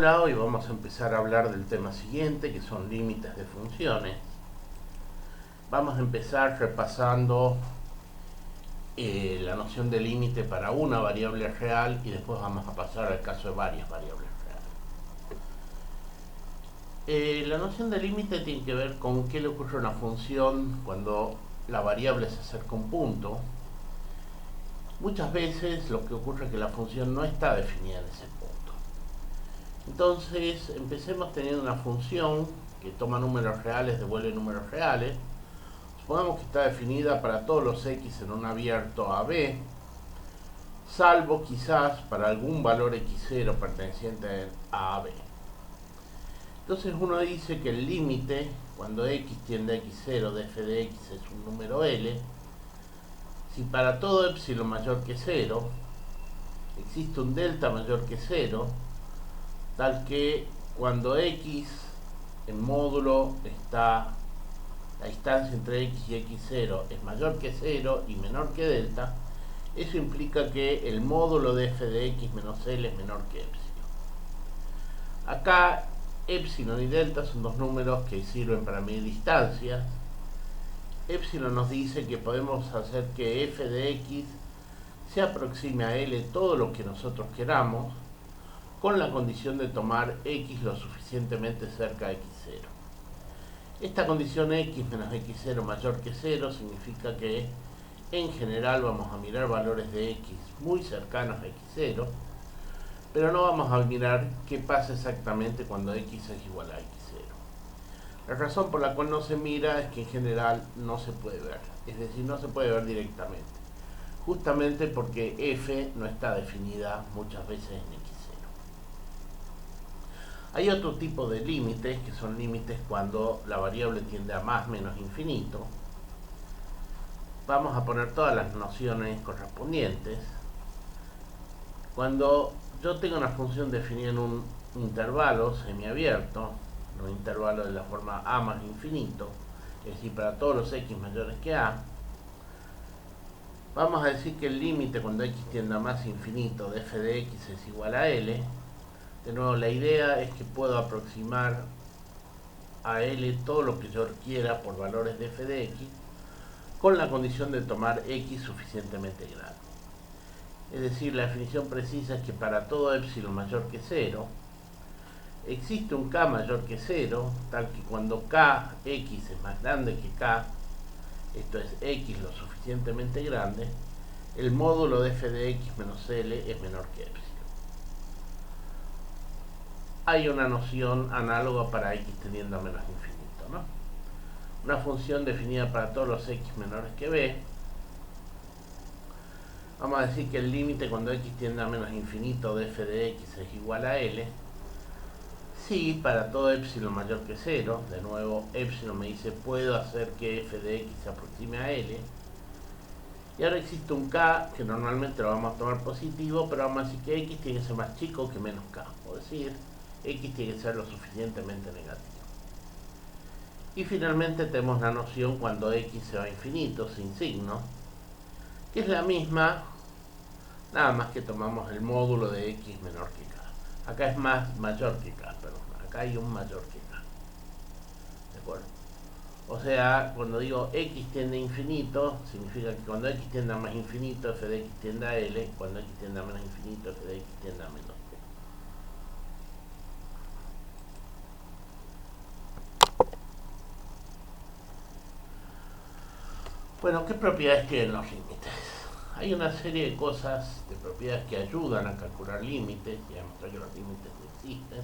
Hola, hoy vamos a empezar a hablar del tema siguiente, que son límites de funciones. Vamos a empezar repasando la noción de límite para una variable real y después vamos a pasar al caso de varias variables reales. La noción de límite tiene que ver con qué le ocurre a una función cuando la variable se acerca a un punto. Muchas veces lo que ocurre es que la función no está definida en ese punto. Entonces empecemos teniendo una función que toma números reales, devuelve números reales. Supongamos que está definida para todos los x en un abierto AB, salvo quizás para algún valor x0 perteneciente a AB. Entonces uno dice que el límite, cuando x tiende a x0 de f de x es un número L, si para todo epsilon mayor que 0 existe un delta mayor que 0, tal que cuando x en módulo está, la distancia entre x y x0 es mayor que 0 y menor que delta, eso implica que el módulo de f de x menos L es menor que epsilon. Acá epsilon y delta son dos números que sirven para medir distancias. Epsilon nos dice que podemos hacer que f de x se aproxime a L todo lo que nosotros queramos, con la condición de tomar x lo suficientemente cerca de x0. Esta condición x menos x0 mayor que 0 significa que en general vamos a mirar valores de x muy cercanos a x0, pero no vamos a mirar qué pasa exactamente cuando x es igual a x0. La razón por la cual no se mira es que en general no se puede ver, es decir, no se puede ver directamente, justamente porque f no está definida muchas veces en x0. Hay otro tipo de límites, que son límites cuando la variable tiende a más menos infinito. Vamos a poner todas las nociones correspondientes. Cuando yo tengo una función definida en un intervalo semiabierto, un intervalo de la forma a más infinito, es decir, para todos los x mayores que a, vamos a decir que el límite cuando x tiende a más infinito de f de x es igual a L. De nuevo, la idea es que puedo aproximar a L todo lo que yo quiera por valores de f de x, con la condición de tomar x suficientemente grande. Es decir, la definición precisa es que para todo epsilon mayor que 0, existe un k mayor que 0, tal que cuando kx es más grande que k, esto es x lo suficientemente grande, el módulo de f de x menos L es menor que epsilon. Hay una noción análoga para x tendiendo a menos infinito, ¿no? Una función definida para todos los x menores que b. Vamos a decir que el límite cuando x tiende a menos infinito de f de x es igual a L. Si para todo epsilon mayor que 0, de nuevo epsilon me dice puedo hacer que f de x se aproxime a L. Y ahora existe un k que normalmente lo vamos a tomar positivo, pero vamos a decir que x tiene que ser más chico que menos k. Es decir, x tiene que ser lo suficientemente negativo. Y finalmente tenemos la noción cuando x se va a infinito sin signo, que es la misma, nada más que tomamos el módulo de x menor que k. Acá es mayor que k, perdón. Acá hay un mayor que k. ¿De acuerdo? O sea, cuando digo x tiende a infinito, significa que cuando x tiende a más infinito, f de x tiende a L, cuando x tiende a menos infinito, f de x tiende a menos. Bueno, ¿qué propiedades tienen los límites? Hay una serie de cosas, de propiedades que ayudan a calcular límites y a demostrar que los límites existen.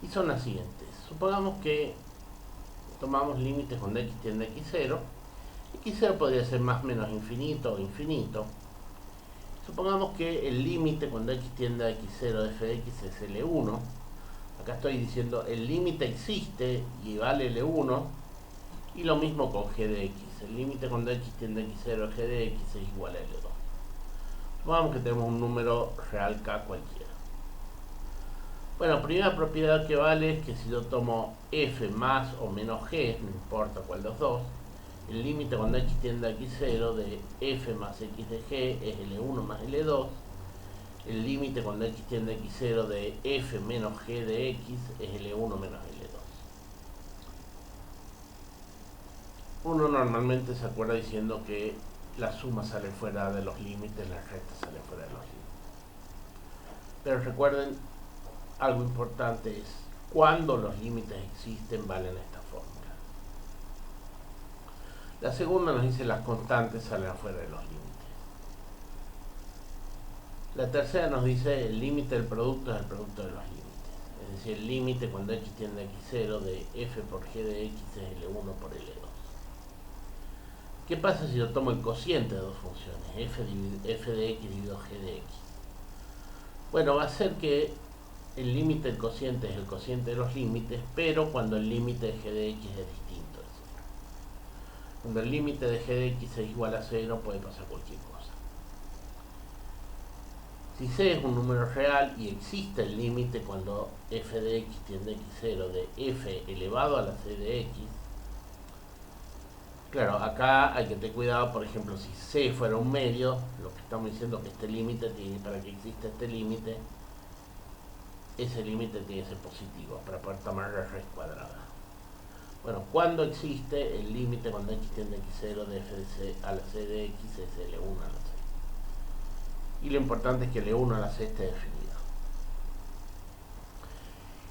Y son las siguientes. Supongamos que tomamos límites cuando x tiende a x0. x0 podría ser más menos infinito o infinito. Supongamos que el límite cuando x tiende a x0 de f de x es L1. Acá estoy diciendo el límite existe y vale L1. Y lo mismo con g de x. El límite cuando x tiende a x0 g de x es igual a L2. Supongamos que tenemos un número real k cualquiera. Bueno, primera propiedad que vale es que si yo tomo f más o menos g, no importa cuál de los dos, el límite cuando x tiende a x0 de f más x de g es L1 más L2, el límite cuando x tiende a x0 de f menos g de x es L1 menos L2. Uno normalmente se acuerda diciendo que la suma sale fuera de los límites, la resta sale fuera de los límites. Pero recuerden, algo importante es, cuando los límites existen, valen esta fórmula. La segunda nos dice las constantes salen afuera de los límites. La tercera nos dice el límite del producto es el producto de los límites. Es decir, el límite cuando x tiende a x0 de f por g de x es L1 por L2. ¿Qué pasa si yo tomo el cociente de dos funciones, f de x dividido g de x? Bueno, va a ser que el límite del cociente es el cociente de los límites, pero cuando el límite de g de x es distinto de 0. Cuando el límite de g de x es igual a 0, puede pasar cualquier cosa. Si c es un número real y existe el límite cuando f de x tiende a x0 de f elevado a la c de x, claro, acá hay que tener cuidado. Por ejemplo, si c fuera un medio, lo que estamos diciendo es que este límite, para que exista este límite, ese límite tiene que ser positivo para poder tomar la raíz cuadrada. Bueno, cuando existe el límite cuando x tiende a x0 de f de c a la c de x es L1 a la c. Y lo importante es que L1 a la c esté definido.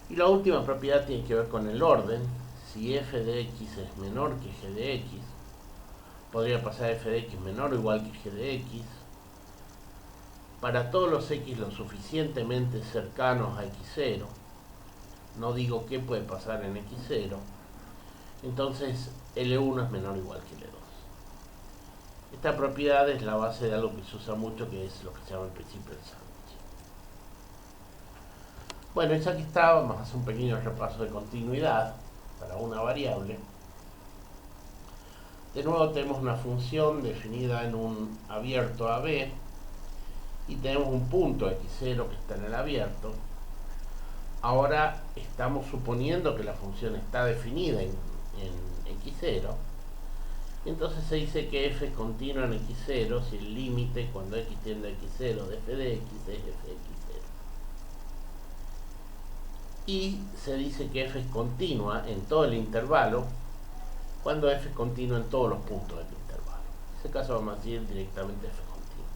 Y la última propiedad tiene que ver con el orden. Si f de x es menor que g de x, podría pasar f de x menor o igual que g de x. Para todos los x lo suficientemente cercanos a x0, no digo qué puede pasar en x0, entonces L1 es menor o igual que L2. Esta propiedad es la base de algo que se usa mucho, que es lo que se llama el principio del sándwich. Bueno, ya que está, vamos a hacer un pequeño repaso de continuidad para una variable. De nuevo tenemos una función definida en un abierto AB y tenemos un punto x0 que está en el abierto. Ahora estamos suponiendo que la función está definida en x0. Entonces se dice que f es continua en x0 si el límite cuando x tiende a x0 de f de x es f de x0. Y se dice que f es continua en todo el intervalo cuando f es continua en todos los puntos del intervalo. En este caso vamos a decir directamente f continua.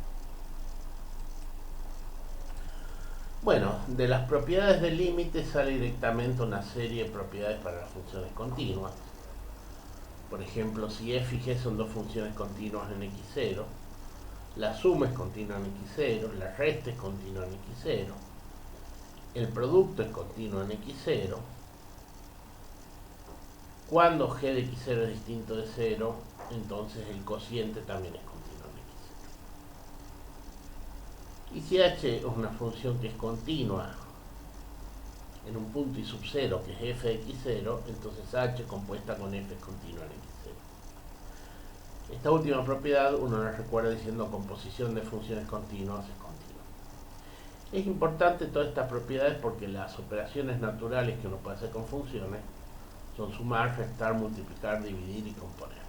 Bueno, de las propiedades del límite sale directamente una serie de propiedades para las funciones continuas. Por ejemplo, si f y g son dos funciones continuas en x0, la suma es continua en x0, la resta es continua en x0, el producto es continuo en x0, cuando g de x0 es distinto de 0, entonces el cociente también es continuo en x0. Y si h es una función que es continua en un punto y sub 0, que es f de x0, entonces h compuesta con f es continua en x0. Esta última propiedad uno la recuerda diciendo composición de funciones continuas es continua. Es importante todas estas propiedades porque las operaciones naturales que uno puede hacer con funciones son sumar, restar, multiplicar, dividir y componer.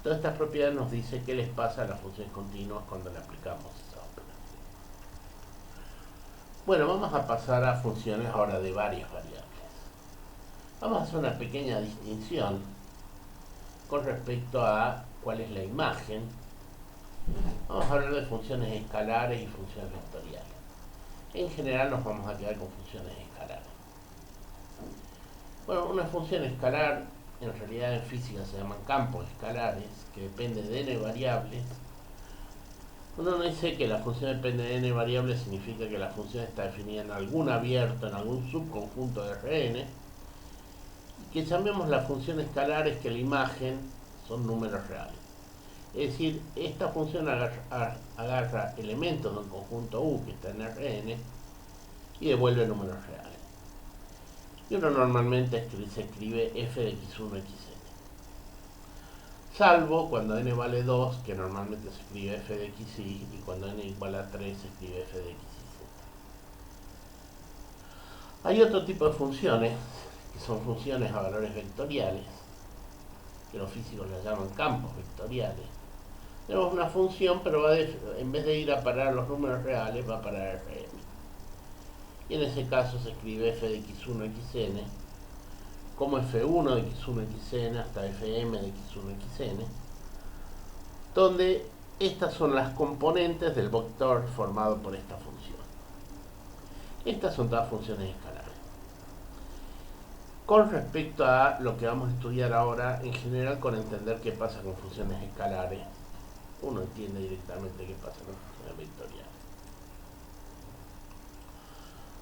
Todas estas propiedades nos dicen qué les pasa a las funciones continuas cuando le aplicamos esas operaciones. Bueno, vamos a pasar a funciones ahora de varias variables. Vamos a hacer una pequeña distinción con respecto a cuál es la imagen. Vamos a hablar de funciones escalares y funciones vectoriales. En general nos vamos a quedar con funciones escalares. Bueno, una función escalar, en realidad en física se llaman campos escalares, que depende de n variables. Uno no dice que la función depende de n variables, significa que la función está definida en algún abierto, en algún subconjunto de Rn, y que llamemos la función escalar es que la imagen son números reales. Es decir, esta función agarra elementos de un conjunto U que está en Rn y devuelve números reales. Y uno normalmente se escribe f de x1 xn. Salvo cuando n vale 2, que normalmente se escribe f de xy, y cuando n igual a 3 se escribe f de xyz. Hay otro tipo de funciones, que son funciones a valores vectoriales, que los físicos las llaman campos vectoriales, Tenemos una función, pero en vez de ir a parar los números reales, va a parar Rn. Y en ese caso se escribe f de x1 xn como f1 de x1 xn hasta fm de x1 xn, donde estas son las componentes del vector formado por esta función. Estas son todas funciones escalares. Con respecto a lo que vamos a estudiar ahora, en general, con entender qué pasa con funciones escalares, uno entiende directamente qué pasa con funciones vectoriales.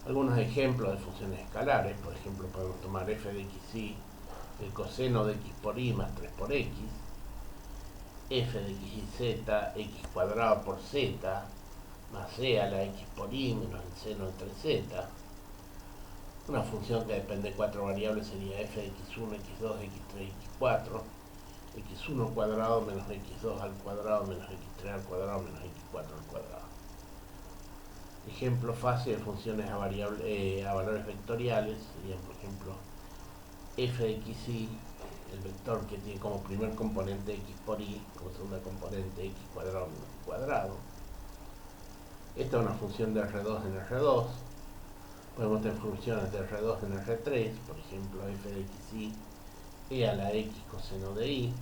Algunos ejemplos de funciones escalares: por ejemplo, podemos tomar f de xy, el coseno de x por y más 3 por x, f de x y z, x cuadrado por z, más e a la x por y menos el seno entre z. Una función que depende de 4 variables sería f de x1, x2, x3, x4, x1 cuadrado menos x2 al cuadrado menos x3 al cuadrado menos x4 al cuadrado. Ejemplo fácil de funciones a valores vectoriales serían, por ejemplo, f de xy, el vector que tiene como primer componente x por y, como segunda componente x cuadrado menos y cuadrado. Esta es una función de R2 en R2. Podemos tener funciones de R2 en R3, por ejemplo, f de xy, e a la x coseno de y,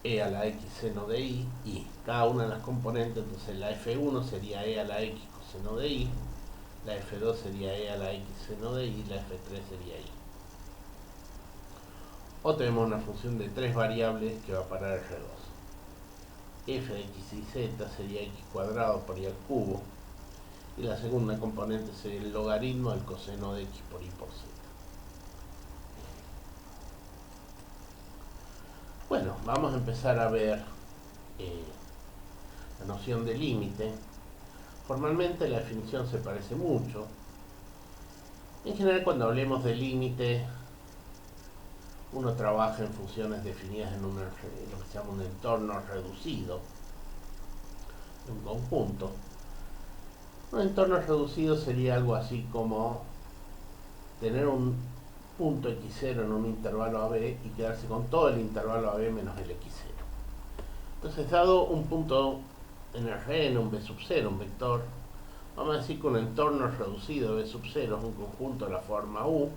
e a la x seno de y, y cada una de las componentes. Entonces la f1 sería e a la x coseno de y, la f2 sería e a la x seno de y, la f3 sería y. O tenemos una función de 3 variables que va a parar R2. f de x y z sería x cuadrado por y al cubo, y la segunda componente sería el logaritmo del coseno de x por y por z. Bueno, vamos a empezar a ver la noción de límite. Formalmente la definición se parece mucho. En general, cuando hablemos de límite, uno trabaja en funciones definidas en lo que se llama un entorno reducido, un conjunto. Un entorno reducido sería algo así como tener un punto x0 en un intervalo AB y quedarse con todo el intervalo AB menos el x0. Entonces, dado un punto en Rn, un b sub 0, un vector, vamos a decir que un entorno reducido de b sub 0 es un conjunto de la forma U,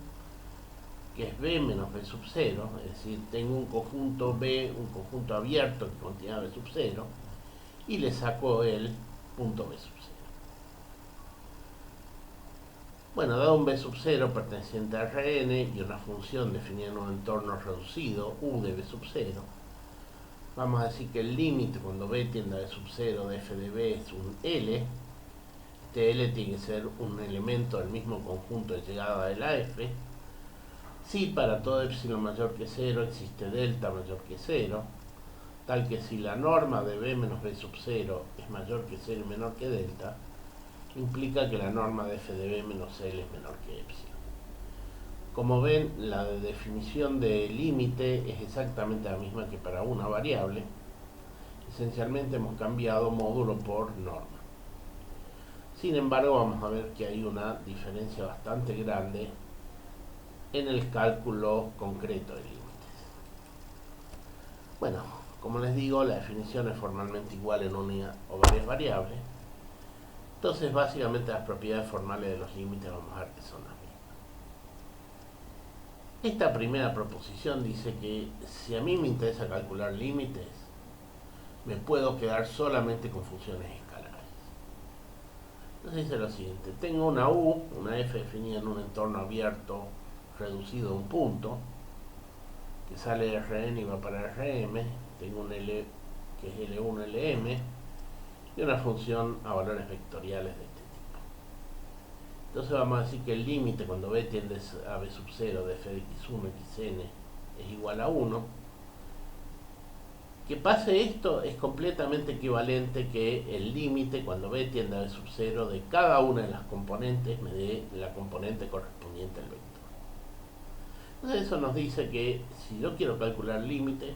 que es b menos b sub 0, es decir, tengo un conjunto B, un conjunto abierto que contiene b sub 0, y le saco el punto b sub 0. Bueno, dado un b sub 0 perteneciente a Rn y una función definida en un entorno reducido, U de b sub 0, vamos a decir que el límite cuando b tiende a b sub 0 de f de b es un L. Este L tiene que ser un elemento del mismo conjunto de llegada de la f. Si para todo epsilon mayor que 0 existe delta mayor que 0, tal que si la norma de b menos b sub 0 es mayor que 0 y menor que delta, implica que la norma de f de b menos L es menor que epsilon. Como ven, la definición de límite es exactamente la misma que para una variable. Esencialmente hemos cambiado módulo por norma. Sin embargo, vamos a ver que hay una diferencia bastante grande en el cálculo concreto de límites. Bueno, como les digo, la definición es formalmente igual en una o varias variables. Entonces, básicamente las propiedades formales de los límites vamos a ver que son las mismas. Esta primera proposición dice que si a mí me interesa calcular límites, me puedo quedar solamente con funciones escalares. Entonces dice lo siguiente: tengo una U, una f definida en un entorno abierto reducido a un punto, que sale de Rn y va para Rm. Tengo un L que es L1, Lm, y una función a valores vectoriales de este tipo. Entonces vamos a decir que el límite cuando b tiende a b sub 0 de f de x1 xn es igual a 1. Que pase esto es completamente equivalente que el límite cuando b tiende a b sub 0 de cada una de las componentes me dé la componente correspondiente al vector. Entonces eso nos dice que si yo quiero calcular límite,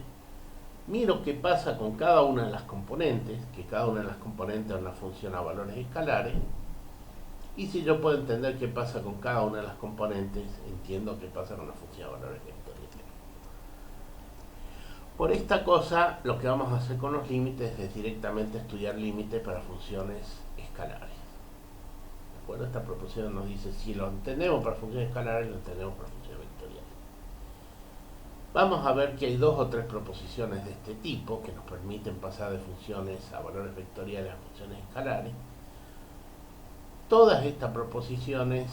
miro qué pasa con cada una de las componentes, que cada una de las componentes es una función a valores escalares, y si yo puedo entender qué pasa con cada una de las componentes, entiendo qué pasa con la función a valores vectoriales. Por esta cosa, lo que vamos a hacer con los límites es directamente estudiar límites para funciones escalares. ¿De acuerdo? Esta proposición nos dice si lo entendemos para funciones escalares, lo entendemos para funciones vectoriales. Vamos a ver que hay 2 o 3 proposiciones de este tipo que nos permiten pasar de funciones a valores vectoriales a funciones escalares. Todas estas proposiciones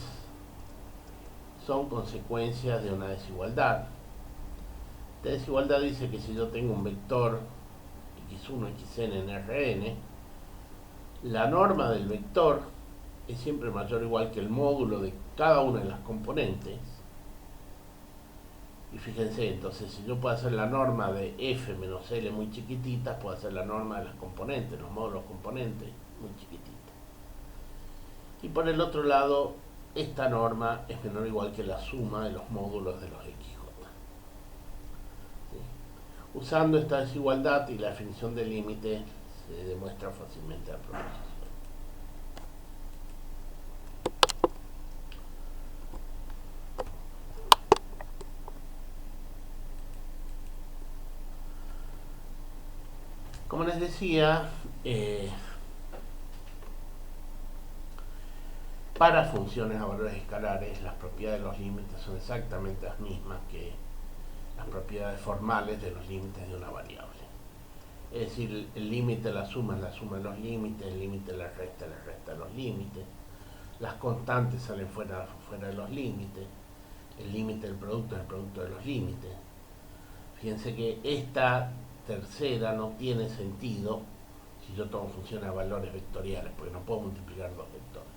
son consecuencias de una desigualdad. La desigualdad dice que si yo tengo un vector x1, xn en Rn, la norma del vector es siempre mayor o igual que el módulo de cada una de las componentes. Y fíjense, entonces si yo puedo hacer la norma de f menos l muy chiquitita, puedo hacer la norma de las componentes, los módulos componentes muy chiquititas. Y por el otro lado, esta norma es menor o igual que la suma de los módulos de los xj. ¿Sí? Usando esta desigualdad y la definición del límite, se demuestra fácilmente la proposición. Como les decía, para funciones a valores escalares, las propiedades de los límites son exactamente las mismas que las propiedades formales de los límites de una variable. Es decir, el límite de la suma es la suma de los límites, el límite de la resta es la resta de los límites, las constantes salen fuera de los límites, el límite del producto es el producto de los límites. Fíjense que esta tercera no tiene sentido si yo tomo funciones a valores vectoriales, porque no puedo multiplicar 2 vectores.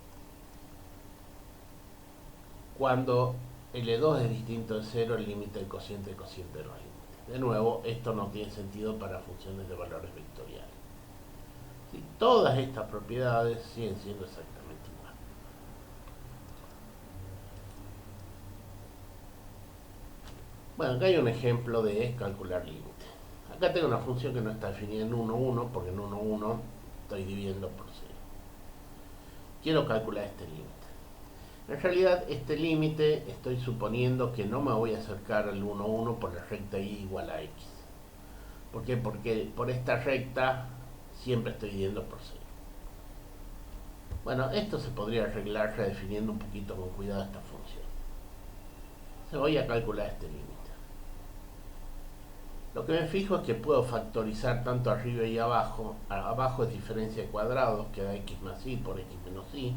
Cuando L2 es distinto de 0, el límite del cociente de los límites. De nuevo, esto no tiene sentido para funciones de valores vectoriales. ¿Sí? Todas estas propiedades siguen siendo exactamente iguales. Bueno, acá hay un ejemplo de calcular límites. Acá tengo una función que no está definida en 1, 1, porque en 1, 1 estoy dividiendo por 0. Quiero calcular este límite. En realidad, este límite estoy suponiendo que no me voy a acercar al 1, 1 por la recta y igual a x. ¿Por qué? Porque por esta recta siempre estoy dividiendo por 0. Bueno, esto se podría arreglar redefiniendo un poquito con cuidado esta función. Se voy a calcular este límite. Lo que me fijo es que puedo factorizar tanto arriba y abajo. Abajo es diferencia de cuadrados, que da x más y por x menos y.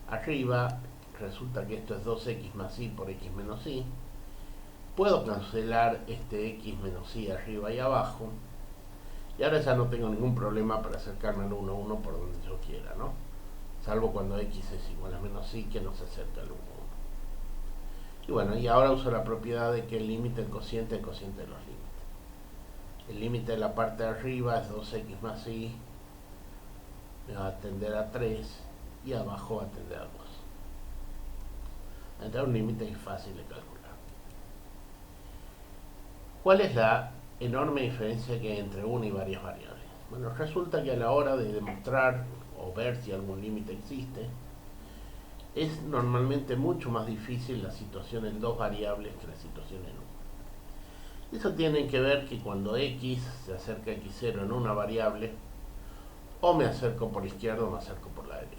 Arriba resulta que esto es 2x más y por x menos y. Puedo cancelar este x menos y arriba y abajo. Y ahora ya no tengo ningún problema para acercarme al 1, 1 por donde yo quiera, ¿no? Salvo cuando x es igual a menos y, que no se acerca al 1, 1. Y bueno, y ahora uso la propiedad de que el límite del cociente es el cociente de los límites. El límite de la parte de arriba es 2x más y, me va a tender a 3, y abajo va a tender a 2. Entonces un límite es fácil de calcular. ¿Cuál es la enorme diferencia que hay entre una y varias variables? Bueno, resulta que a la hora de demostrar o ver si algún límite existe, es normalmente mucho más difícil la situación en 2 variables que la situación en 1. Eso tiene que ver que cuando x se acerca a x0 en una variable, o me acerco por izquierda o me acerco por la derecha.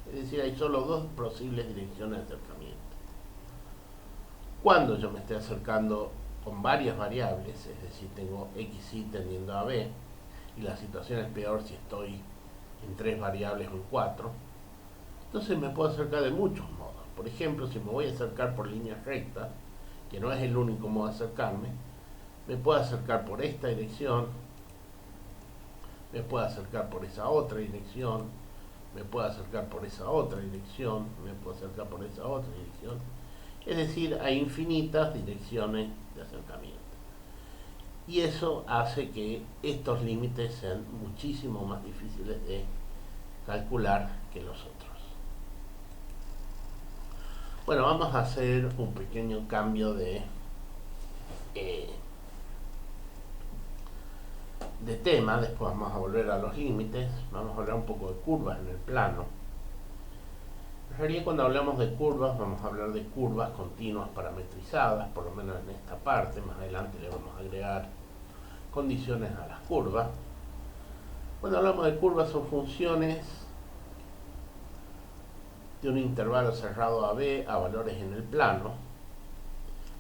Es decir, hay solo 2 posibles direcciones de acercamiento. Cuando yo me esté acercando con varias variables, es decir, tengo xy tendiendo a b, y la situación es peor si estoy en 3 variables o en 4, entonces me puedo acercar de muchos modos. Por ejemplo, si me voy a acercar por líneas rectas, que no es el único modo de acercarme, me puedo acercar por esta dirección, me puedo acercar por esa otra dirección, me puedo acercar por esa otra dirección, me puedo acercar por esa otra dirección. Es decir, hay infinitas direcciones de acercamiento. Y eso hace que estos límites sean muchísimo más difíciles de calcular que los otros. Bueno, vamos a hacer un pequeño cambio de tema. Después vamos a volver a los límites. Vamos a hablar un poco de curvas en el plano. En realidad, cuando hablamos de curvas, vamos a hablar de curvas continuas parametrizadas, por lo menos en esta parte. Más adelante le vamos a agregar condiciones a las curvas. Cuando hablamos de curvas son funciones de un intervalo cerrado AB a valores en el plano,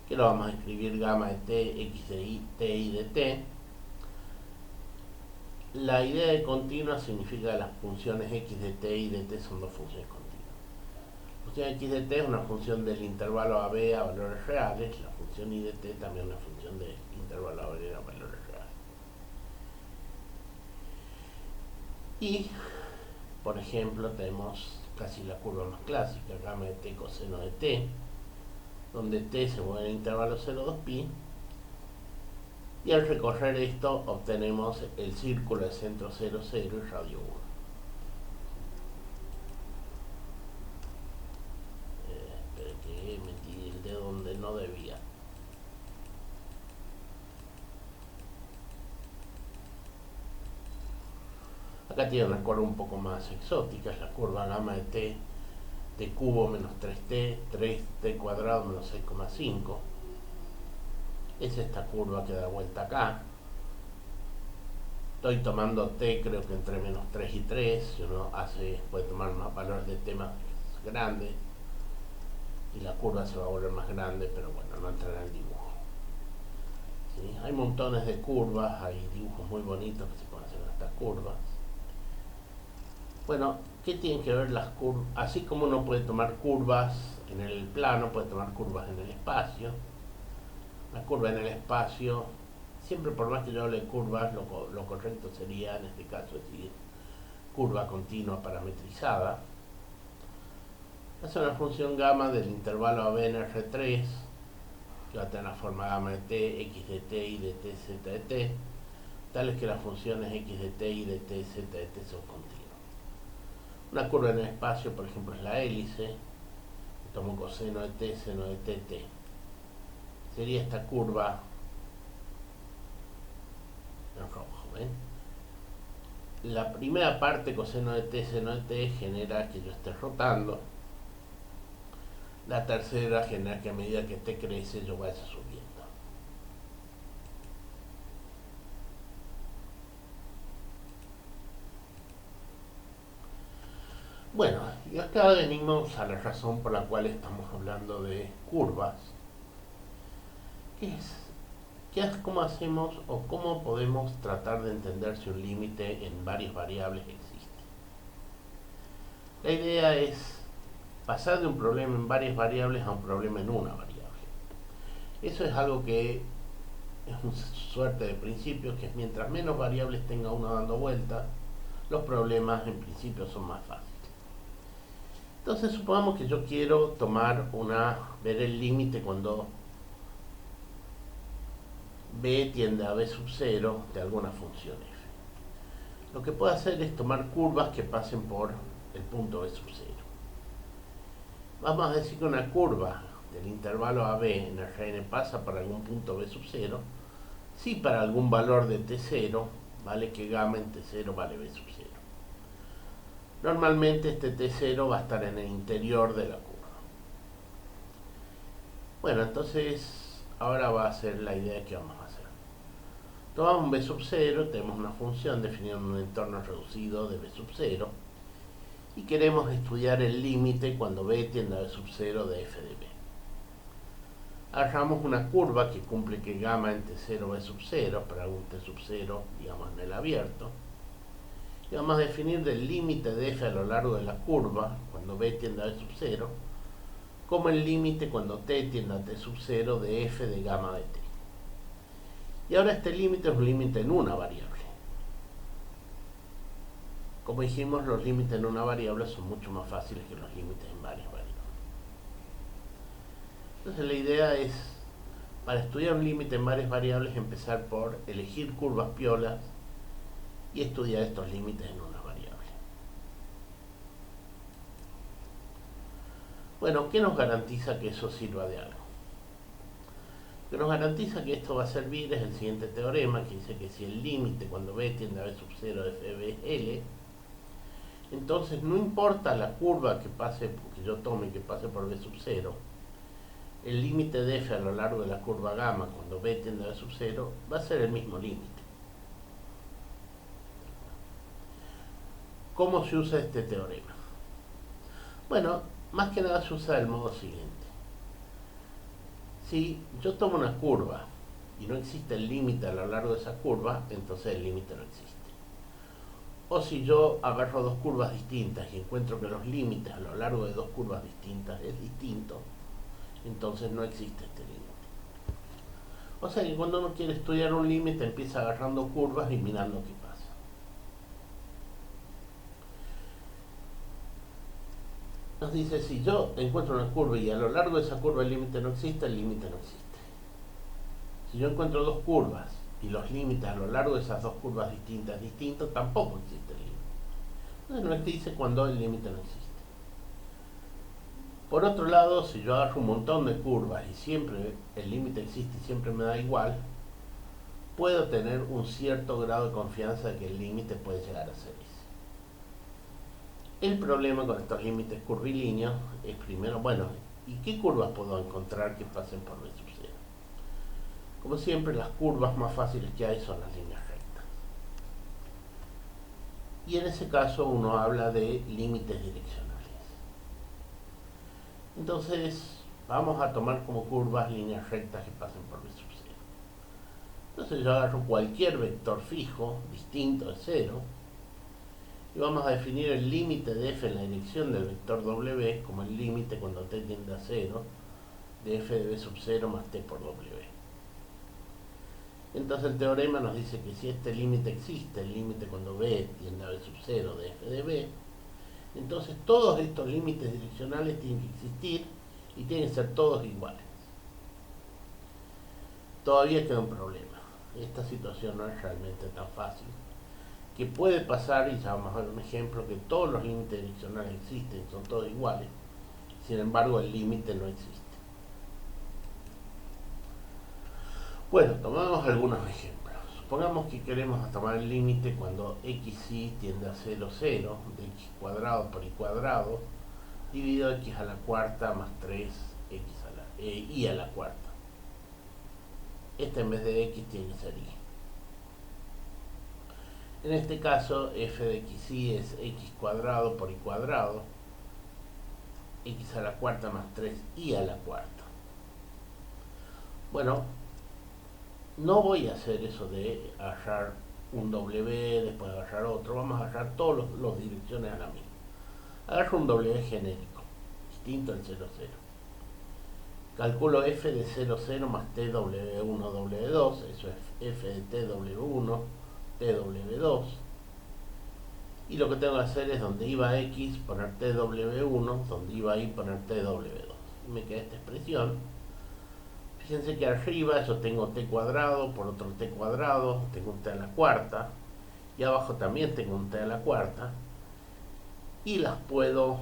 que lo vamos a escribir gamma de t, x de y, t y de t. La idea de continua significa que las funciones x de t y de t son dos funciones continuas. La función x de t es una función del intervalo AB a valores reales, la función y de t también es una función del intervalo AB a valores reales. Y, por ejemplo, tenemos casi la curva más clásica, gamma de t coseno de t, donde t se mueve en el intervalo 0,2pi, y al recorrer esto obtenemos el círculo de centro 0, 0 y radio 1. Espero que metí el dedo donde no debía. Acá tiene una curva un poco más exótica, es la curva gamma de t, t cubo menos 3t, 3t cuadrado menos 6,5. Es esta curva que da vuelta acá. Estoy tomando t creo que entre menos 3 y 3, si uno puede tomar más valores de t más grandes y la curva se va a volver más grande, pero bueno, no entrará en el dibujo. ¿Sí? Hay montones de curvas, hay dibujos muy bonitos que se pueden hacer con estas curvas. Bueno, ¿qué tienen que ver las curvas? Así como uno puede tomar curvas en el plano, puede tomar curvas en el espacio. La curva en el espacio, siempre por más que yo hable de curvas, lo correcto sería en este caso decir curva continua parametrizada. Es una función gamma del intervalo AB en R3, que va a tener la forma gamma de t, x de t, y de t, z de t, tales que las funciones x de t, y de t, z de t son continuas. Una curva en el espacio, por ejemplo, es la hélice. Tomo coseno de t, seno de t, t. Sería esta curva en rojo, ¿ven? La primera parte, coseno de t, seno de t, genera que yo esté rotando. La tercera genera que a medida que t crece yo vaya subiendo. Bueno, y acá venimos a la razón por la cual estamos hablando de curvas. ¿Cómo hacemos o cómo podemos tratar de entender si un límite en varias variables existe? La idea es pasar de un problema en varias variables a un problema en una variable. Eso es algo que es una suerte de principio, que es mientras menos variables tenga uno dando vueltas, los problemas en principio son más fáciles. Entonces supongamos que yo quiero ver el límite cuando b tiende a b sub 0 de alguna función f. Lo que puedo hacer es tomar curvas que pasen por el punto b sub 0. Vamos a decir que una curva del intervalo AB en Rn pasa por algún punto b sub 0, si para algún valor de t0 vale que gamma en t0 vale b sub 0. Normalmente este t0 va a estar en el interior de la curva. Bueno, entonces ahora va a ser la idea que vamos a hacer. Tomamos un b sub 0, tenemos una función definida en un entorno reducido de b sub 0 y queremos estudiar el límite cuando b tiende a b sub 0 de f de b. Agarramos una curva que cumple que gamma en t0 b sub 0 para algún t sub 0, digamos en el abierto, y vamos a definir del límite de f a lo largo de la curva cuando b tiende a b sub 0 como el límite cuando t tiende a t sub 0 de f de gamma de t. Y ahora este límite es un límite en una variable. Como dijimos, los límites en una variable son mucho más fáciles que los límites en varias variables. Entonces la idea es, para estudiar un límite en varias variables, empezar por elegir curvas piolas y estudiar estos límites en una variable. Bueno, ¿qué nos garantiza que eso sirva de algo? Lo que nos garantiza que esto va a servir es el siguiente teorema, que dice que si el límite cuando b tiende a b sub 0 de fb es L, entonces no importa la curva que yo tome que pase por b sub 0, el límite de f a lo largo de la curva gamma cuando b tiende a b sub 0 va a ser el mismo límite. ¿Cómo se usa este teorema? Bueno, más que nada se usa del modo siguiente. Si yo tomo una curva y no existe el límite a lo largo de esa curva, entonces el límite no existe. O si yo agarro dos curvas distintas y encuentro que los límites a lo largo de dos curvas distintas es distinto, entonces no existe este límite. O sea que cuando uno quiere estudiar un límite empieza agarrando curvas y mirando qué pasa. Nos dice, si yo encuentro una curva y a lo largo de esa curva el límite no existe, el límite no existe. Si yo encuentro dos curvas y los límites a lo largo de esas dos curvas distintos, tampoco existe el límite. Entonces nos dice cuando el límite no existe. Por otro lado, si yo agarro un montón de curvas y siempre el límite existe y siempre me da igual, puedo tener un cierto grado de confianza de que el límite puede llegar a ser ese. El problema con estos límites curvilíneos es primero, bueno, ¿y qué curvas puedo encontrar que pasen por B sub 0? Como siempre, las curvas más fáciles que hay son las líneas rectas. Y en ese caso uno habla de límites direccionales. Entonces, vamos a tomar como curvas líneas rectas que pasen por B sub 0. Entonces yo agarro cualquier vector fijo, distinto de 0, y vamos a definir el límite de f en la dirección del vector w como el límite cuando t tiende a 0 de f de b sub 0 más t por w. Entonces el teorema nos dice que si este límite existe, el límite cuando b tiende a b sub 0 de f de b, entonces todos estos límites direccionales tienen que existir y tienen que ser todos iguales. Todavía queda un problema. Esta situación no es realmente tan fácil. Que puede pasar, y ya vamos a ver un ejemplo, que todos los límites direccionales existen, son todos iguales, sin embargo el límite no existe. Bueno, tomamos algunos ejemplos. Supongamos que queremos tomar el límite cuando xy tiende a 0, 0, de x cuadrado por y cuadrado, dividido x a la cuarta más 3 y a la cuarta. Este en vez de x tiene que ser y. En este caso, f de xy es x cuadrado por y cuadrado, x a la cuarta más 3y a la cuarta. Bueno, no voy a hacer eso de agarrar un w, después agarrar otro, vamos a agarrar todas las direcciones a la misma. Agarro un w genérico, distinto del 0, 0. Calculo f de 0, 0 más t w1, w2, eso es f de t w1, tw2, y lo que tengo que hacer es donde iba x poner tw1, donde iba y poner tw2, y me queda esta expresión. Fíjense que arriba yo tengo t cuadrado por otro t cuadrado, tengo un t a la cuarta, y abajo también tengo un t a la cuarta, y las puedo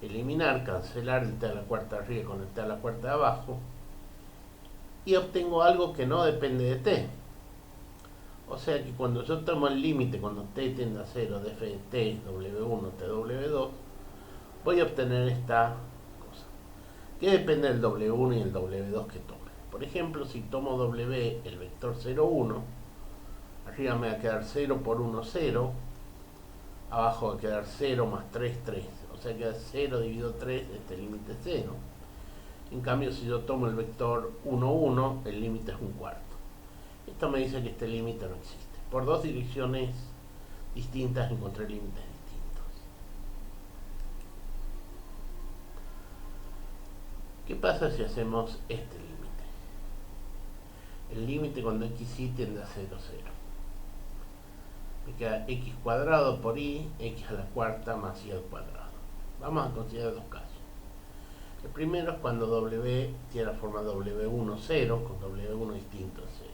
eliminar, cancelar el t a la cuarta arriba con el t a la cuarta de abajo, y obtengo algo que no depende de t. O sea que cuando yo tomo el límite, cuando t tiende a 0 de f de t, w1, t, w2, voy a obtener esta cosa, que depende del w1 y el w2 que tome. Por ejemplo, si tomo w, el vector 0, 1, arriba me va a quedar 0 por 1, 0, abajo va a quedar 0 más 3, 3. O sea que 0 dividido 3, este límite es 0. En cambio, si yo tomo el vector 1, 1, el límite es un cuarto. Esto me dice que este límite no existe. Por dos direcciones distintas encontré límites distintos. ¿Qué pasa si hacemos este límite? El límite cuando xy tiende a 0, 0. Me queda x cuadrado por y, x a la cuarta más y al cuadrado. Vamos a considerar dos casos. El primero es cuando w tiene la forma w1, 0, con w1 distinto a 0.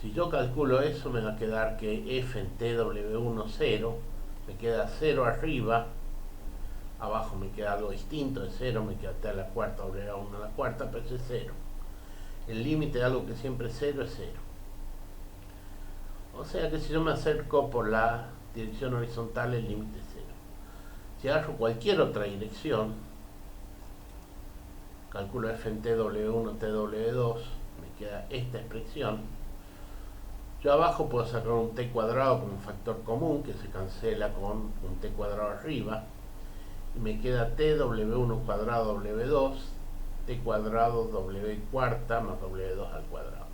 Si yo calculo eso, me va a quedar que f en tw1, 0, me queda 0 arriba, abajo me queda algo distinto de 0, me queda t a la cuarta, w1 a la cuarta, pero eso es 0. El límite de algo que siempre es 0 es 0. O sea que si yo me acerco por la dirección horizontal, el límite es 0. Si agarro cualquier otra dirección, calculo f en tw1, tw2, me queda esta expresión. Yo abajo puedo sacar un t cuadrado como un factor común que se cancela con un t cuadrado arriba y me queda t w1 cuadrado w2 t cuadrado w cuarta más w2 al cuadrado.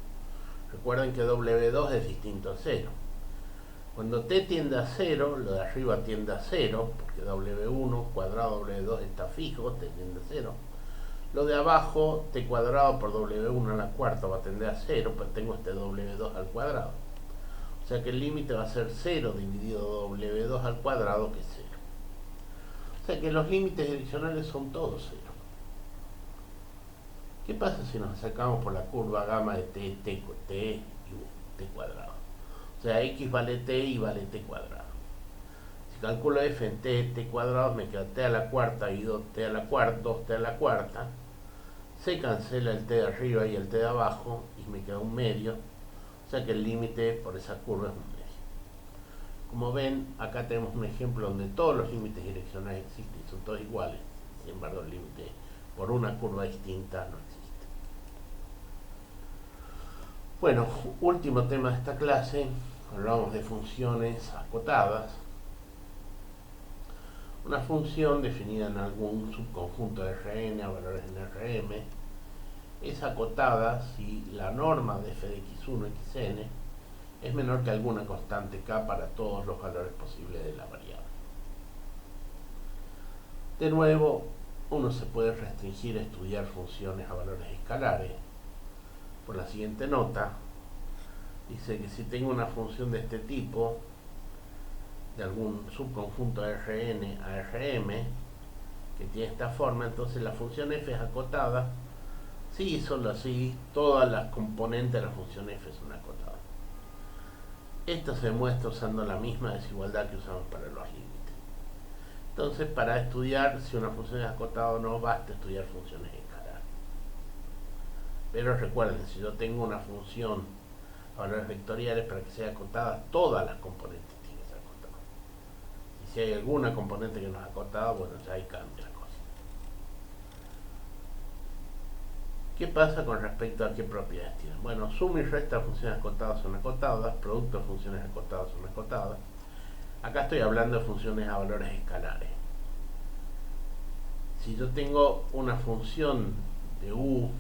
Recuerden que w2 es distinto a 0. Cuando t tiende a 0, lo de arriba tiende a 0, porque w1 cuadrado w2 está fijo, t tiende a 0. Lo de abajo, t cuadrado por w1 a la cuarta va a tender a 0, pues tengo este w2 al cuadrado. O sea que el límite va a ser 0 dividido w2 al cuadrado, que es 0. O sea que los límites direccionales son todos 0. ¿Qué pasa si nos sacamos por la curva gamma de t y t cuadrado? O sea, x vale t y vale t cuadrado. Si calculo f en t cuadrado, me queda t a la cuarta y 2t a la cuarta, 2t a la cuarta. Se cancela el t de arriba y el t de abajo y me queda un medio. O sea que el límite por esa curva es un medio. Como ven, acá tenemos un ejemplo donde todos los límites direccionales existen y son todos iguales. Sin embargo, el límite por una curva distinta no existe. Bueno, último tema de esta clase. Hablamos de funciones acotadas. Una función definida en algún subconjunto de Rn a valores en Rm es acotada si la norma de f de x1, xn es menor que alguna constante k para todos los valores posibles de la variable. De nuevo, uno se puede restringir a estudiar funciones a valores escalares por la siguiente nota. Dice que si tengo una función de este tipo, de algún subconjunto de Rn a Rm, que tiene esta forma, entonces la función f es acotada si solo así todas las componentes de la función f son acotadas. Esto se demuestra usando la misma desigualdad que usamos para los límites. Entonces, para estudiar si una función es acotada o no, basta estudiar funciones escalares. Pero recuerden, si yo tengo una función a valores vectoriales, para que sea acotada, todas las componentes tienen que ser acotadas. Y si hay alguna componente que no es acotada, bueno, ya ahí cambia la cosa. ¿Qué pasa con respecto a qué propiedades tienen? Bueno, suma y resta de funciones acotadas son acotadas, producto de funciones acotadas son acotadas. Acá estoy hablando de funciones a valores escalares. Si yo tengo una función de u,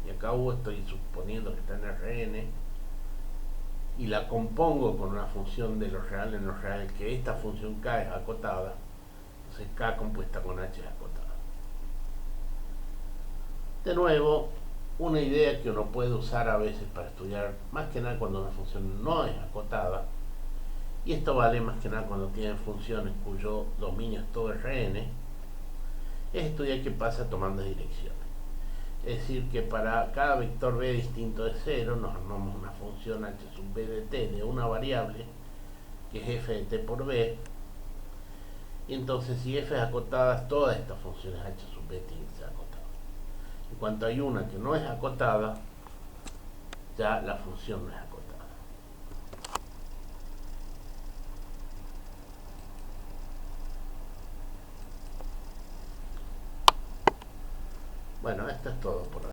y acá u estoy suponiendo que está en Rn, y la compongo con una función de lo real en lo real, que esta función k es acotada, entonces k compuesta con h es acotada. De nuevo, una idea que uno puede usar a veces para estudiar, más que nada cuando una función no es acotada, y esto vale más que nada cuando tienen funciones cuyo dominio es todo Rn, es estudiar qué pasa tomando direcciones. Es decir, que para cada vector b distinto de 0 nos armamos una función h sub b de t de una variable que es f de t por b, y entonces si f es acotada, todas estas funciones h sub b tienen que ser acotadas. En cuanto hay una que no es acotada, ya la función no es acotada. Bueno, esto es todo por hoy.